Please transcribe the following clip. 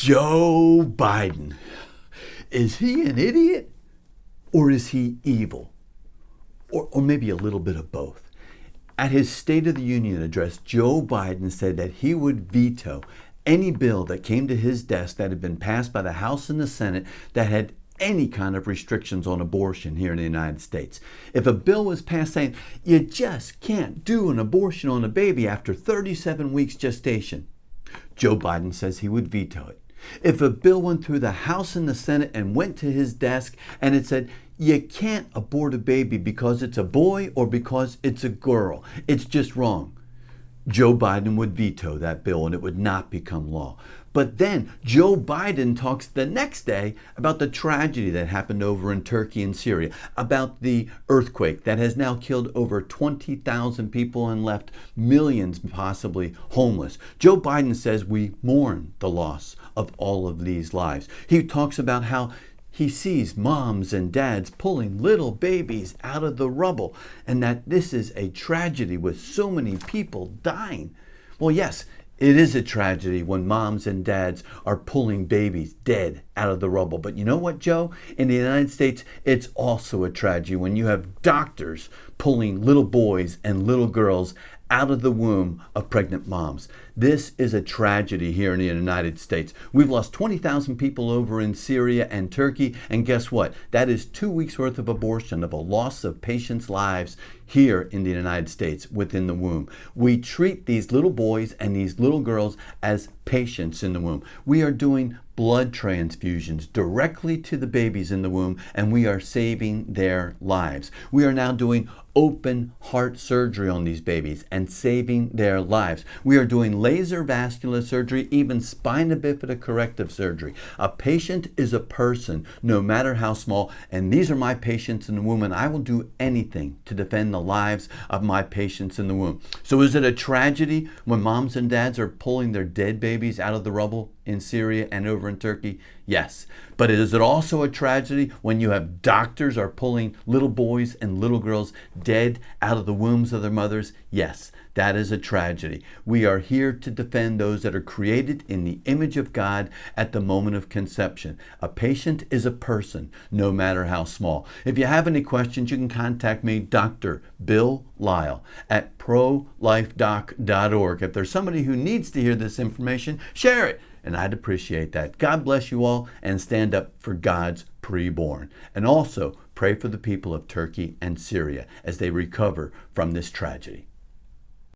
Joe Biden. Is he an idiot or is he evil? Or maybe a little bit of both. At his State of the Union address, Joe Biden said that he would veto any bill that came to his desk that had been passed by the House and the Senate that had any kind of restrictions on abortion here in the United States. If a bill was passed saying you just can't do an abortion on a baby after 37 weeks gestation, Joe Biden says he would veto it. If a bill went through the House and the Senate and went to his desk and it said you can't abort a baby because it's a boy or because it's a girl, it's just wrong, Joe Biden would veto that bill and it would not become law. But then Joe Biden talks the next day about the tragedy that happened over in Turkey and Syria, about the earthquake that has now killed over 20,000 people and left millions possibly homeless. Joe Biden says we mourn the loss of all of these lives. He talks about how he sees moms and dads pulling little babies out of the rubble and that this is a tragedy with so many people dying. Well, yes, it is a tragedy when moms and dads are pulling babies dead out of the rubble. But you know what, Joe? In the United States, it's also a tragedy when you have doctors pulling little boys and little girls out of the womb of pregnant moms. This is a tragedy here in the United States. We've lost 20,000 people over in Syria and Turkey, and guess what? That is 2 weeks worth of abortion, of a loss of patients' lives here in the United States within the womb. We treat these little boys and these little girls as patients in the womb. We are doing blood transfusions directly to the babies in the womb, and we are saving their lives. We are now doing open heart surgery on these babies and saving their lives. We are doing laser vascular surgery, even spina bifida corrective surgery. A patient is a person, no matter how small, and these are my patients in the womb, and I will do anything to defend the lives of my patients in the womb. So is it a tragedy when moms and dads are pulling their dead babies out of the rubble in Syria and over in Turkey? Yes. But is it also a tragedy when you have doctors are pulling little boys and little girls dead out of the wombs of their mothers? Yes, that is a tragedy. We are here to defend those that are created in the image of God at the moment of conception. A patient is a person, no matter how small. If you have any questions, you can contact me, Dr. Bill Lyle, at prolifedoc.org. If there's somebody who needs to hear this information, share it. And I'd appreciate that. God bless you all, and stand up for God's preborn. And also pray for the people of Turkey and Syria as they recover from this tragedy.